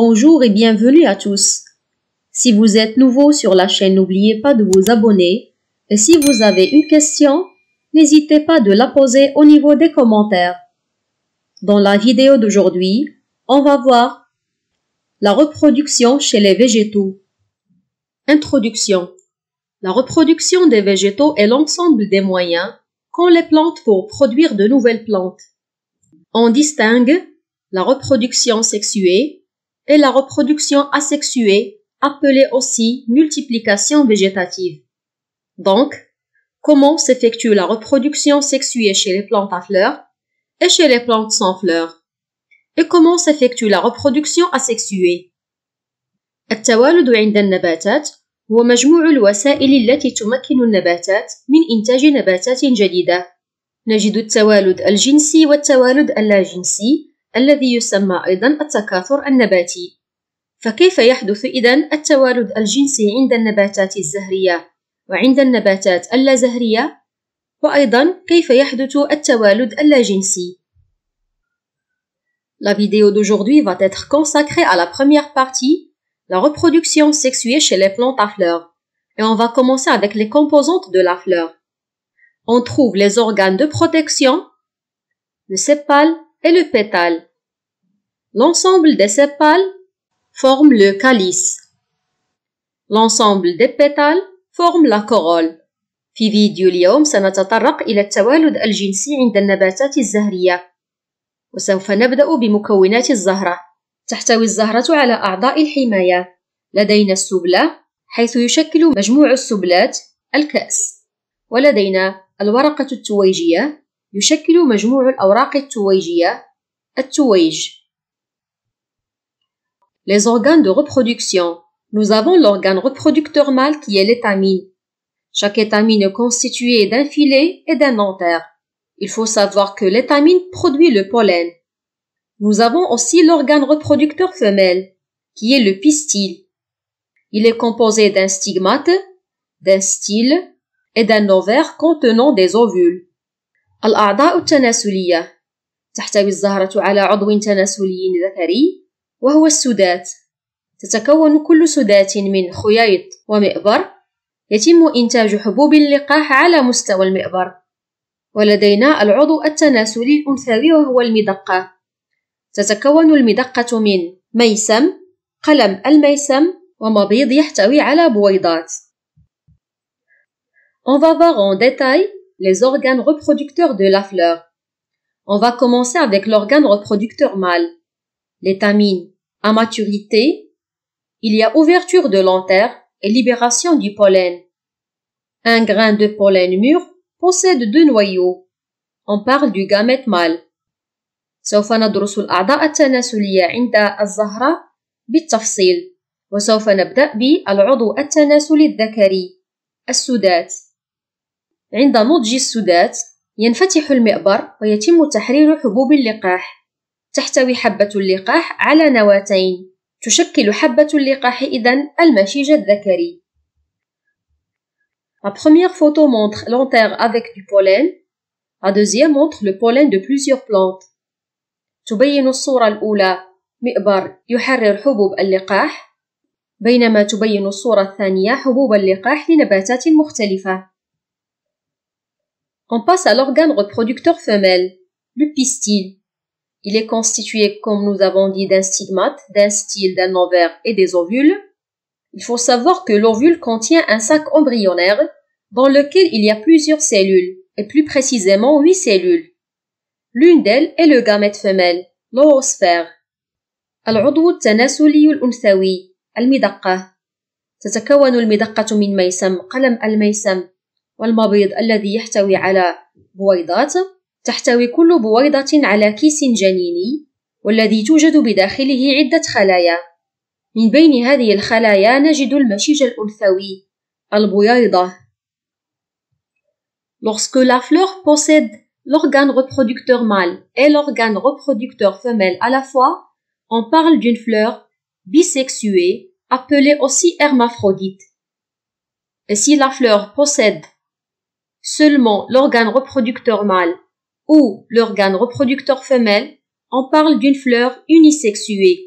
Bonjour et bienvenue à tous. Si vous êtes nouveau sur la chaîne, n'oubliez pas de vous abonner. Et si vous avez une question, n'hésitez pas de la poser au niveau des commentaires. Dans la vidéo d'aujourd'hui, on va voir la reproduction chez les végétaux. Introduction. La reproduction des végétaux est l'ensemble des moyens qu'ont les plantes pour produire de nouvelles plantes. On distingue la reproduction sexuée et la reproduction asexuée, appelée aussi multiplication végétative. Donc, comment s'effectue la reproduction sexuée chez les plantes à fleurs et chez les plantes sans fleurs? Et comment s'effectue la reproduction asexuée? التوالد عند النباتات هو مجموع الوسائل التي تمكن النباتات من إنتاج نباتات جديدة. نجد التوالد الجنسي والتوالد اللاجنسي الذي يسمى أيضا التكاثر النباتي. فكيف يحدث إذن التوالد الجنسي عند النباتات الزهرية وعند النباتات اللازهرية؟ وأيضا كيف يحدث التوالد اللاجنسي؟ La vidéo d'aujourd'hui va être consacrée à la première partie, la reproduction sexuée chez les plantes à fleurs. Et on va commencer avec les composantes de la fleur. On trouve les organes de protection, le sépale et le pétale. L'ensemble des sépales forme le calice. L'ensemble des pétales forme la corolle. في فيديو اليوم سنتطرق إلى التوالد الجنسي عند النباتات الزهرية. وسوف نبدأ بمكونات الزهرة. تحتوي الزهرة على أعضاء الحماية. لدينا السبلة حيث يشكل مجموع السبلات الكأس. ولدينا الورقة التويجية يشكل مجموع الأوراق التويجية التويج. Les organes de reproduction. Nous avons l'organe reproducteur mâle qui est l'étamine. Chaque étamine est constituée d'un filet et d'un antère. Il faut savoir que l'étamine produit le pollen. Nous avons aussi l'organe reproducteur femelle, qui est le pistil. Il est composé d'un stigmate, d'un style et d'un ovaire contenant des ovules. الأعضاء التناسلية. تحتوي الزهرة على عضو تناسلي ذكري وهو السدات. تتكون كل سدات من خياط ومئبر. يتم إنتاج حبوب اللقاح على مستوى المئبر. ولدينا العضو التناسلي الأنثوي وهو المدقة. تتكون المدقة من ميسم، قلم الميسم ومبيض يحتوي على بويضات. On va voir en détail les organes reproducteurs de la fleur. On va commencer avec l'organe reproducteur mâle. L'étamine. À maturité, il y a ouverture de l'antère et libération du pollen. Un grain de pollen mûr possède 2 noyaux. On parle du gamète mâle. سوف ندرس الأعضاء التناسلية عند الزهرة بالتفصيل. وسوف نبدأ بالعضو التناسلي الذكري السدات. عند نضج السدات ينفتح المئبر ويتم تحرير حبوب اللقاح. تحتوي حبة اللقاح على نواتين. تشكل حبة اللقاح إذن المشيج الذكري. La première photo montre l'antère avec du pollen. La deuxième montre le pollen de plusieurs plantes. تبين الصورة الأولى مئبر يحرر حبوب اللقاح، بينما تبين الصورة الثانية حبوب اللقاح لنباتات مختلفة. On passe à l'organe reproducteur femelle, le pistil. Il est constitué, comme nous avons dit, d'un stigmate, d'un style, d'un ovaire et des ovules. Il faut savoir que l'ovule contient un sac embryonnaire dans lequel il y a plusieurs cellules, et plus précisément 8 cellules. L'une d'elles est le gamète femelle, l'oosphère. العضو التناسلي الأنثوي المدقة. تتكون المدقة من ميسم، قلم الميسم والمبيض الذي يحتوي على بويضات. تحتوي كل بويضة على كيس جنيني والذي توجد بداخله عدة خلايا. من بين هذه الخلايا نجد المشيج الأنثوي البويضة. Lorsque la fleur possède l'organe reproducteur mâle et l'organe reproducteur femelle à la fois, on parle d'une fleur bisexuée, appelée aussi hermaphrodite. Et si la fleur possède seulement l'organe reproducteur mâle ou l'organe reproducteur femelle, on parle d'une fleur unisexuée.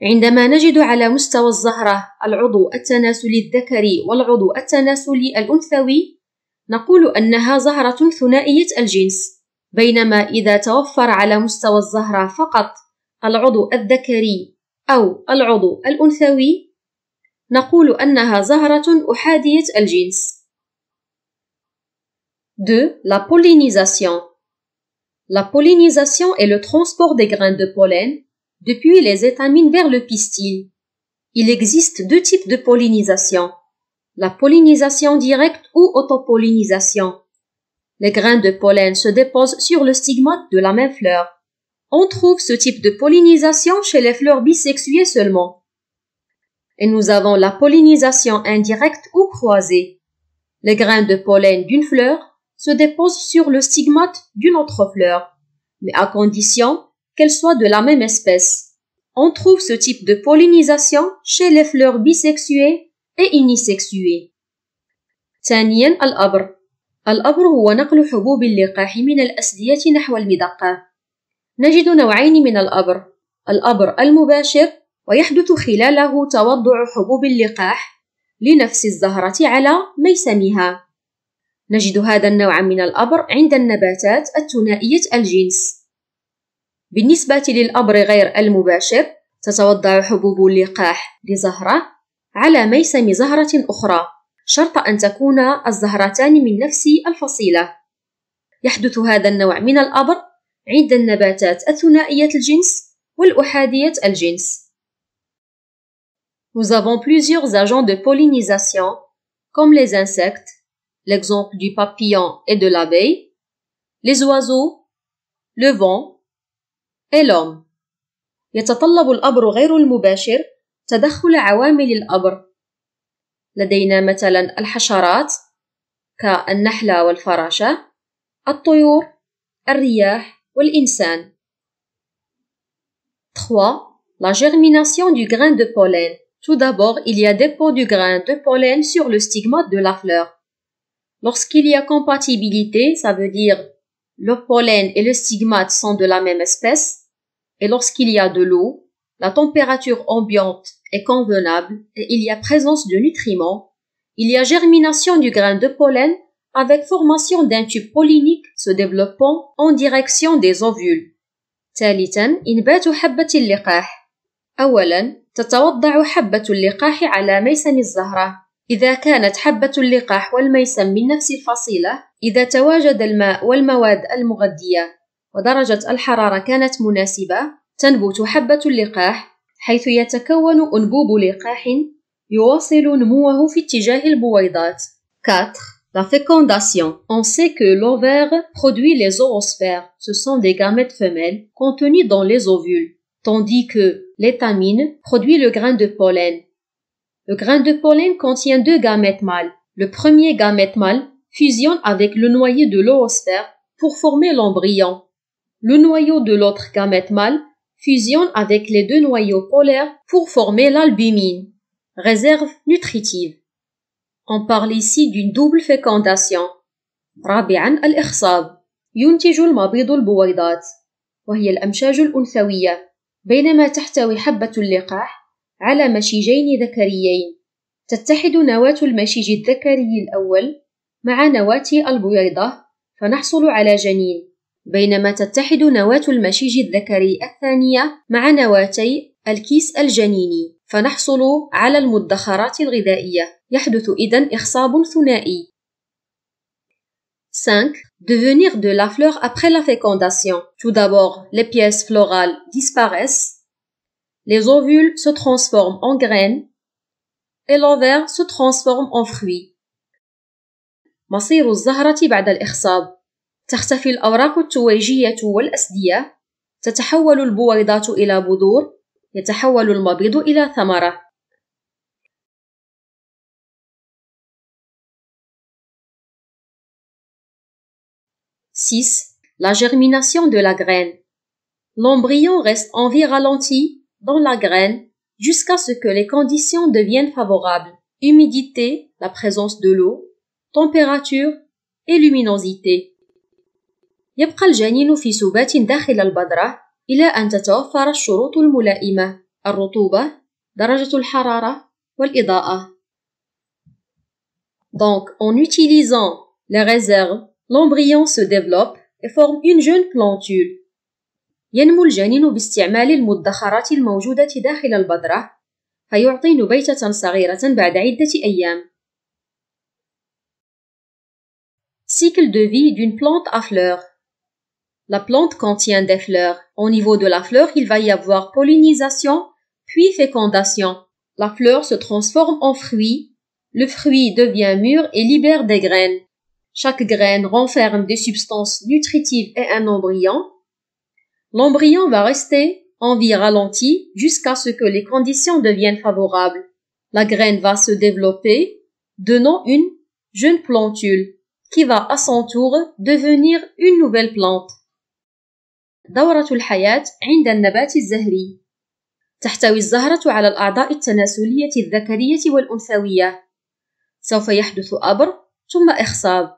عندما نجد على مستوى الزهرة العضو التناسلي الذكري والعضو التناسلي الأنثوي نقول أنها زهرة ثنائية الجنس، بينما إذا توفر على مستوى الزهرة فقط العضو الذكري أو العضو الأنثوي نقول أنها زهرة أحادية الجنس. 2. La pollinisation. La pollinisation est le transport des grains de pollen depuis les étamines vers le pistil. Il existe deux types de pollinisation. La pollinisation directe ou autopollinisation. Les grains de pollen se déposent sur le stigmate de la même fleur. On trouve ce type de pollinisation chez les fleurs bisexuées seulement. Et nous avons la pollinisation indirecte ou croisée. Les grains de pollen d'une fleur se déposent sur le stigmate d'une autre fleur, mais à condition qu'elles soient de la même espèce. On trouve ce type de pollinisation chez les fleurs bisexuées et unisexuées. ثانياً الأبر. الأبر هو نقل حبوب اللقاح من الأسدية نحو المدقة. نجد نوعين من الأبر، الأبر المباشر ويحدث خلاله توضع حبوب اللقاح لنفس الزهرة على ميسمها. نجد هذا النوع من الأبر عند النباتات الثنائية الجنس. بالنسبة للأبر غير المباشر تتوضع حبوب اللقاح لزهرة على ميسم زهرة أخرى، شرط أن تكون الزهرتان من نفس الفصيلة. يحدث هذا النوع من الأبر عند النباتات الثنائية الجنس والأحادية الجنس. Nous avons plusieurs agents de pollinisation, comme les insectes, l'exemple du papillon et de l'abeille, les oiseaux, le vent et l'homme. يتطلب الأبر غير المباشر تدخل عوامل الأبر. لدينا مثلا الحشرات كالنحلة والفراشة، الطيور، الرياح والإنسان. 3. La germination du grain de pollen. Tout d'abord, il y a dépôt du grain de pollen sur le stigmate de la fleur. Lorsqu'il y a compatibilité, ça veut dire le pollen et le stigmate sont de la même espèce, et lorsqu'il y a de l'eau, la température ambiante est convenable et il y a présence de nutriments, il y a germination du grain de pollen avec formation d'un tube pollinique se développant en direction des ovules. ثالثاً إنبات حبة اللقاح. أولاً تتوضع حبة اللقاح على ميسم الزهرة. إذا كانت حبة اللقاح والميسم من نفس الفصيلة، إذا تواجد الماء والمواد المغذية ودرجة الحرارة كانت مناسبة، تنبت حبة اللقاح حيث يتكون أنبوب لقاح يواصل نموه في اتجاه البويضات. 4. La fécondation. On sait que l'ovaire produit les oosphères. Ce sont des gamètes femelles contenues dans les ovules, tandis que l'étamine produit le grain de pollen. Le grain de pollen contient deux gamètes mâles. Le premier gamète mâle fusionne avec le noyau de l'oosphère pour former l'embryon. Le noyau de l'autre gamète mâle fusionne avec les deux noyaux polaires pour former l'albumine, réserve nutritive. On parle ici d'une double fécondation. رابعاً الإخصاب. ينتج المبيض البويضات، وهي الأمشاج الأنثوية، بينما تحتوي حبة اللقاح على مشيجين ذكريين. تتحد نواة المشيج الذكري الأول مع نواة البويضة فنحصل على جنين، بينما تتحد نواة المشيج الذكري الثانية مع نواتي الكيس الجنيني فنحصل على المدخرات الغذائية. يحدث إذن إخصاب ثنائي. 5. Devenir de la fleur après la fécondation. Tout d'abord, les pièces florales disparaissent, les ovules se transforment en graines et l'ovaire se transforme en fruit. مصير الزهرة بعد الإخصاب. تختفي الأوراق التويجية والأسدية، تتحول البويضات إلى بذور، يتحول المبيض إلى ثمرة. 6. La germination de la graine. L'embryon reste en vie ralentie dans la graine jusqu'à ce que les conditions deviennent favorables. Humidité, la présence de l'eau, température et luminosité. يبقى الجنين في سبات داخل البذرة إلى أن تتوفر الشروط الملائمة. الرطوبة، درجة الحرارة والإضاءة. Donc, en utilisant les réserves, l'embryon se développe et forme une jeune plantule. ينمو الجنين باستعمال المدخرات الموجودة داخل البذرة، فيعطي نبيتة صغيرة بعد عدة أيام. Cycle de vie d'une plante à fleurs. La plante contient des fleurs. Au niveau de la fleur, il va y avoir pollinisation, puis fécondation. La fleur se transforme en fruit. Le fruit devient mûr et libère des graines. Chaque graine renferme des substances nutritives et un embryon. L'embryon va rester en vie ralentie jusqu'à ce que les conditions deviennent favorables. La graine va se développer, donnant une jeune plantule qui va à son tour devenir une nouvelle plante. دورة الحياة عند النبات الزهري. تحتوي الزهرة على الأعضاء التناسلية الذكرية والأنثوية. سوف يحدث أبر ثم إخصاب.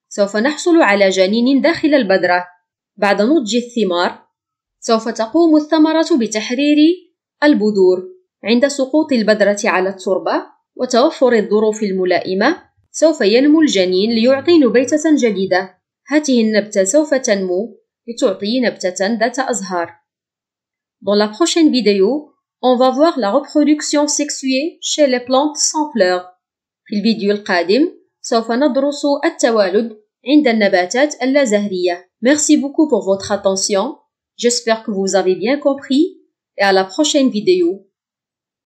سوف نحصل على جنين داخل البذرة. بعد نضج الثمار سوف تقوم الثمرة بتحرير البذور. عند سقوط البذرة على التربة وتوفر الظروف الملائمة سوف ينمو الجنين ليعطي نبيتة جديدة. هذه النبتة سوف تنمو لتعطي نبتة ذات أزهار. Dans la prochaine vidéo, on va voir la reproduction sexuée chez les plantes sans fleurs. في الفيديو القادم سوف ندرس التوالد عند النباتات اللازهرية. Merci beaucoup pour votre attention. J'espère que vous avez bien compris et à la prochaine vidéo.